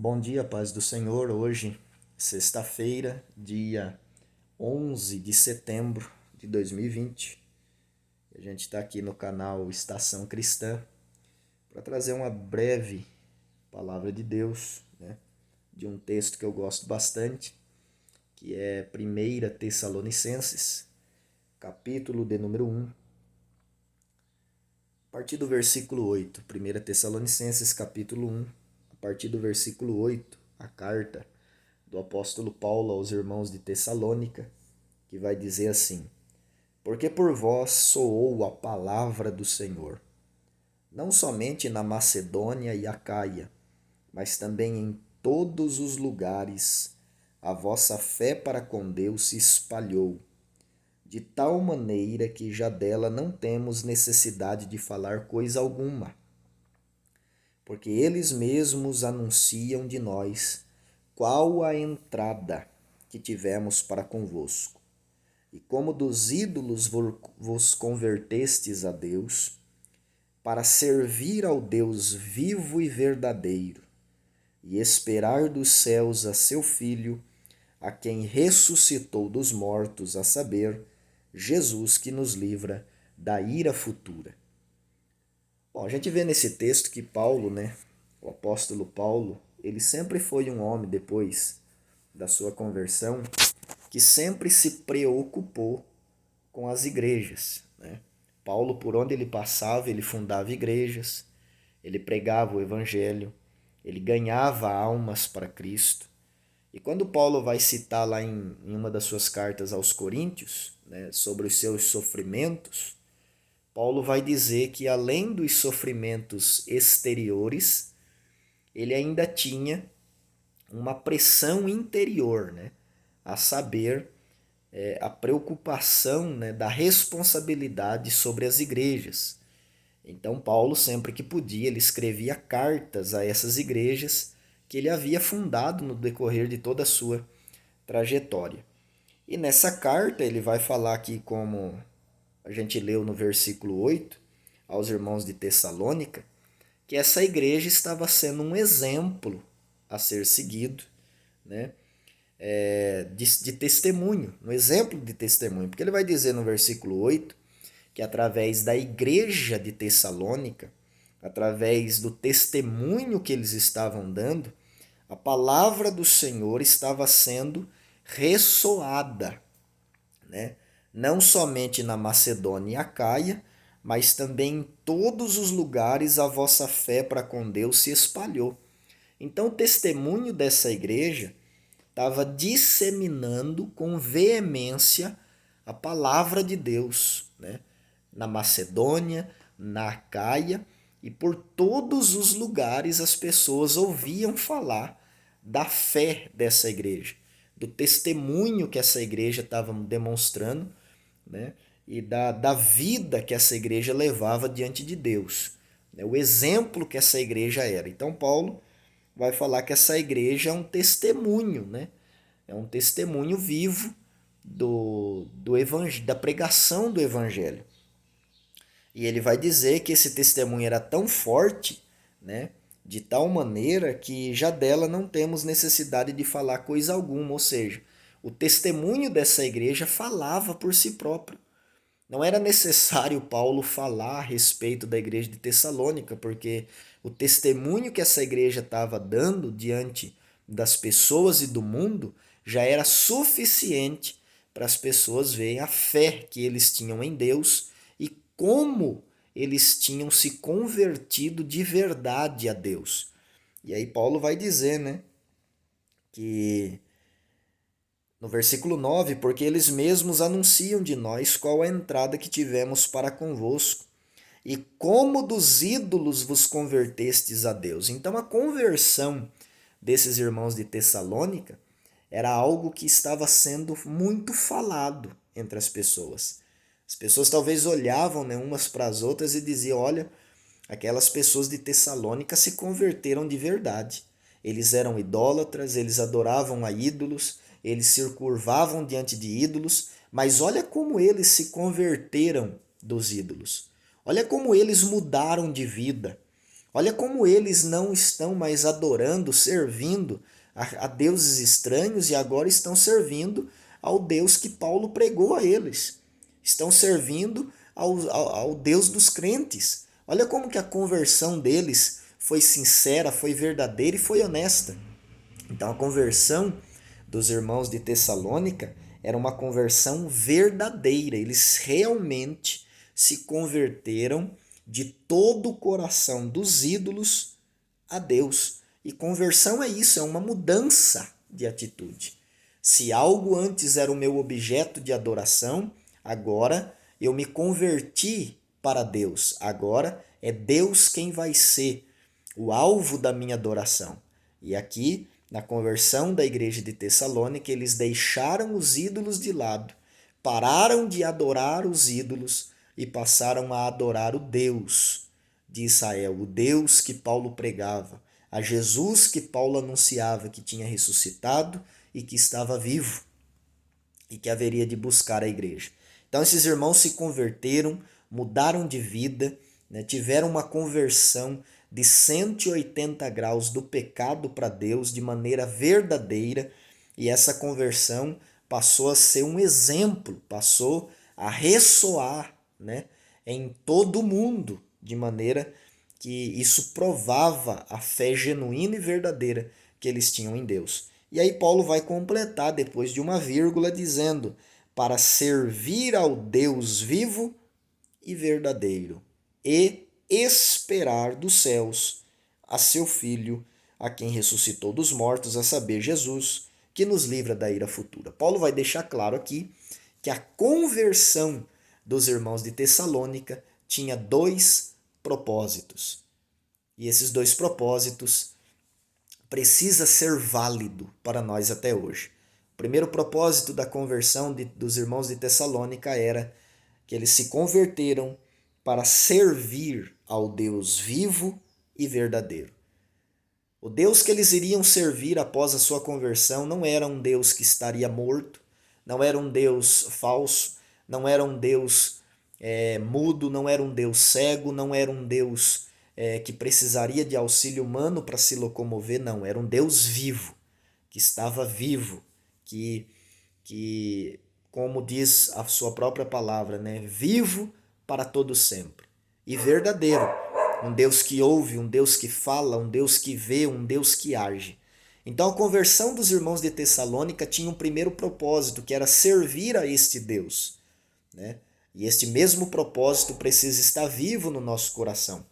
Bom dia, paz do Senhor. Hoje, sexta-feira, dia 11 de setembro de 2020. A gente está aqui no canal Estação Cristã para trazer uma breve palavra de Deus, de um texto que eu gosto bastante, que é 1 Tessalonicenses, capítulo de número 1, a partir do versículo 8. 1 Tessalonicenses, capítulo 1, a partir do versículo 8, a carta do apóstolo Paulo aos irmãos de Tessalônica, que vai dizer assim: Porque por vós soou a palavra do Senhor, não somente na Macedônia e Acaia, mas também em todos os lugares a vossa fé para com Deus se espalhou, de tal maneira que já dela não temos necessidade de falar coisa alguma, porque eles mesmos anunciam de nós qual a entrada que tivemos para convosco, e como dos ídolos vos convertestes a Deus, para servir ao Deus vivo e verdadeiro, e esperar dos céus a seu Filho, a quem ressuscitou dos mortos, a saber, Jesus, que nos livra da ira futura. Bom, a gente vê nesse texto que Paulo, o apóstolo Paulo, ele sempre foi um homem, depois da sua conversão, que sempre se preocupou com as igrejas. Paulo, por onde ele passava, ele fundava igrejas, ele pregava o evangelho, ele ganhava almas para Cristo. E quando Paulo vai citar lá em uma das suas cartas aos Coríntios, sobre os seus sofrimentos, Paulo vai dizer que além dos sofrimentos exteriores, ele ainda tinha uma pressão interior, a saber, a preocupação, da responsabilidade sobre as igrejas. Então Paulo, sempre que podia, ele escrevia cartas a essas igrejas que ele havia fundado no decorrer de toda a sua trajetória. E nessa carta ele vai falar aqui, como a gente leu no versículo 8, aos irmãos de Tessalônica, que essa igreja estava sendo um exemplo a ser seguido, né? De testemunho, um exemplo de testemunho, porque ele vai dizer no versículo 8 que através da igreja de Tessalônica, através do testemunho que eles estavam dando, a palavra do Senhor estava sendo ressoada, não somente na Macedônia e Acaia, mas também em todos os lugares a vossa fé para com Deus se espalhou. Então o testemunho dessa igreja estava disseminando com veemência a palavra de Deus, na Macedônia, na Acaia, e por todos os lugares as pessoas ouviam falar da fé dessa igreja, do testemunho que essa igreja estava demonstrando, e da vida que essa igreja levava diante de Deus, o exemplo que essa igreja era. Então Paulo vai falar que essa igreja é um testemunho, é um testemunho vivo da pregação do evangelho. E ele vai dizer que esse testemunho era tão forte, de tal maneira que já dela não temos necessidade de falar coisa alguma, ou seja, o testemunho dessa igreja falava por si próprio. Não era necessário Paulo falar a respeito da igreja de Tessalônica, porque o testemunho que essa igreja estava dando diante das pessoas e do mundo já era suficiente para as pessoas verem a fé que eles tinham em Deus e como eles tinham se convertido de verdade a Deus. E aí Paulo vai dizer, que no versículo 9, porque eles mesmos anunciam de nós qual a entrada que tivemos para convosco, e como dos ídolos vos convertestes a Deus. Então a conversão desses irmãos de Tessalônica era algo que estava sendo muito falado entre as pessoas. As pessoas talvez olhavam, umas para as outras e diziam: olha, aquelas pessoas de Tessalônica se converteram de verdade. Eles eram idólatras, eles adoravam a ídolos, eles se curvavam diante de ídolos, mas olha como eles se converteram dos ídolos. Olha como eles mudaram de vida. Olha como eles não estão mais adorando, servindo a deuses estranhos e agora estão servindo ao Deus que Paulo pregou a eles. Estão servindo ao Deus dos crentes. Olha como que a conversão deles foi sincera, foi verdadeira e foi honesta. Então a conversão dos irmãos de Tessalônica era uma conversão verdadeira. Eles realmente se converteram de todo o coração dos ídolos a Deus. E conversão é isso, é uma mudança de atitude. Se algo antes era o meu objeto de adoração, agora eu me converti para Deus. Agora é Deus quem vai ser o alvo da minha adoração. E aqui, na conversão da igreja de Tessalônica, eles deixaram os ídolos de lado, pararam de adorar os ídolos e passaram a adorar o Deus de Israel, o Deus que Paulo pregava, a Jesus que Paulo anunciava que tinha ressuscitado e que estava vivo e que haveria de buscar a igreja. Então esses irmãos se converteram, mudaram de vida, né, tiveram uma conversão de 180 graus do pecado para Deus de maneira verdadeira, e essa conversão passou a ser um exemplo, passou a ressoar, né, em todo o mundo, de maneira que isso provava a fé genuína e verdadeira que eles tinham em Deus. E aí Paulo vai completar depois de uma vírgula dizendo: para servir ao Deus vivo e verdadeiro e esperar dos céus a seu Filho, a quem ressuscitou dos mortos, a saber, Jesus, que nos livra da ira futura. Paulo vai deixar claro aqui que a conversão dos irmãos de Tessalônica tinha dois propósitos. E esses dois propósitos precisa ser válido para nós até hoje. O primeiro propósito da conversão dos irmãos de Tessalônica era que eles se converteram para servir ao Deus vivo e verdadeiro. O Deus que eles iriam servir após a sua conversão não era um Deus que estaria morto, não era um Deus falso, não era um Deus mudo, não era um Deus cego, não era um Deus que precisaria de auxílio humano para se locomover, não. Era um Deus vivo, que estava vivo, que como diz a sua própria palavra, né, vivo para todo sempre e verdadeiro. Um Deus que ouve, um Deus que fala, um Deus que vê, um Deus que age. Então a conversão dos irmãos de Tessalônica tinha um primeiro propósito, que era servir a este Deus, né? E este mesmo propósito precisa estar vivo no nosso coração.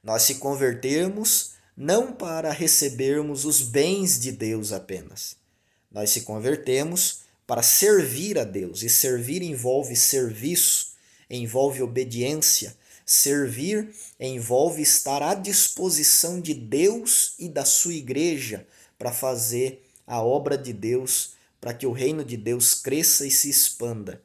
Nós se convertermos não para recebermos os bens de Deus apenas. Nós se convertemos para servir a Deus. E servir envolve serviço, envolve obediência. Servir envolve estar à disposição de Deus e da sua igreja para fazer a obra de Deus, para que o reino de Deus cresça e se expanda.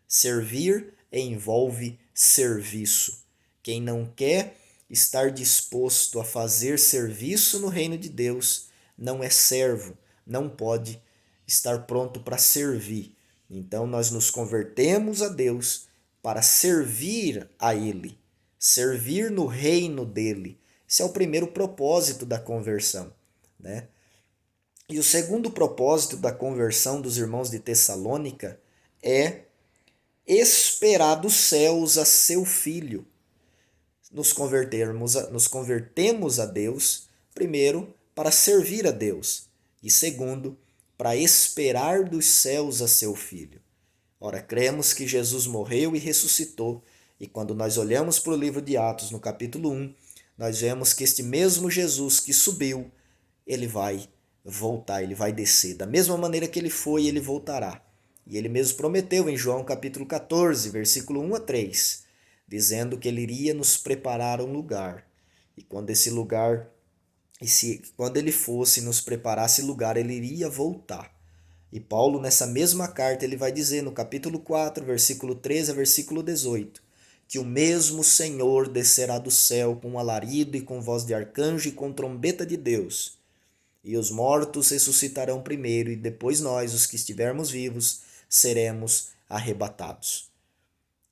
Servir envolve serviço. Quem não quer estar disposto a fazer serviço no reino de Deus não é servo, não pode estar pronto para servir. Então nós nos convertemos a Deus para servir a Ele, servir no reino dele. Esse é o primeiro propósito da conversão, né? E o segundo propósito da conversão dos irmãos de Tessalônica é esperar dos céus a seu Filho. Nos convertemos a Deus, primeiro, para servir a Deus, e segundo, para esperar dos céus a seu Filho. Ora, cremos que Jesus morreu e ressuscitou, e quando nós olhamos para o livro de Atos, no capítulo 1, nós vemos que este mesmo Jesus que subiu, ele vai voltar, ele vai descer. Da mesma maneira que ele foi, ele voltará. E ele mesmo prometeu em João capítulo 14, versículo 1 a 3, dizendo que ele iria nos preparar um lugar. E quando esse lugar, quando ele fosse nos preparasse lugar, ele iria voltar. E Paulo, nessa mesma carta, ele vai dizer no capítulo 4, versículo 13 a versículo 18, que o mesmo Senhor descerá do céu com alarido e com voz de arcanjo e com trombeta de Deus. E os mortos ressuscitarão primeiro, e depois nós, os que estivermos vivos, seremos arrebatados.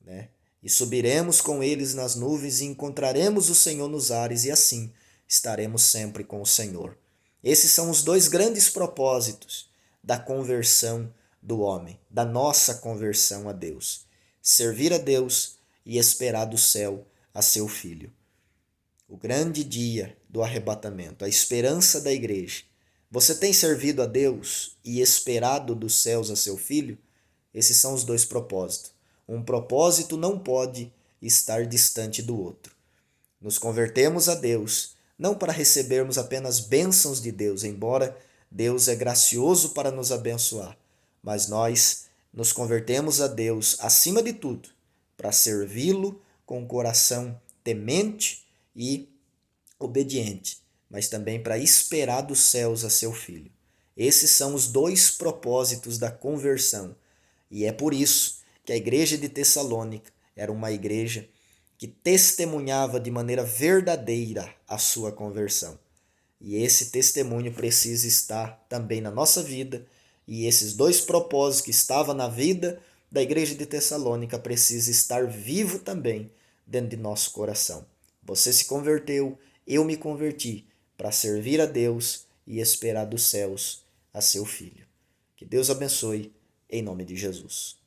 Né? e subiremos com eles nas nuvens e encontraremos o Senhor nos ares, e assim estaremos sempre com o Senhor. Esses são os dois grandes propósitos da conversão do homem, da nossa conversão a Deus: servir a Deus e esperar do céu a seu Filho. O grande dia do arrebatamento, a esperança da igreja. Você tem servido a Deus e esperado dos céus a seu Filho? Esses são os dois propósitos. Um propósito não pode estar distante do outro. Nos convertemos a Deus, não para recebermos apenas bênçãos de Deus, embora Deus é gracioso para nos abençoar, mas nós nos convertemos a Deus, acima de tudo, para servi-lo com um coração temente e obediente, mas também para esperar dos céus a seu Filho. Esses são os dois propósitos da conversão. E é por isso que a igreja de Tessalônica era uma igreja que testemunhava de maneira verdadeira a sua conversão. E esse testemunho precisa estar também na nossa vida, e esses dois propósitos que estavam na vida da igreja de Tessalônica precisa estar vivo também dentro de nosso coração. Você se converteu, eu me converti para servir a Deus e esperar dos céus a seu Filho. Que Deus abençoe, em nome de Jesus.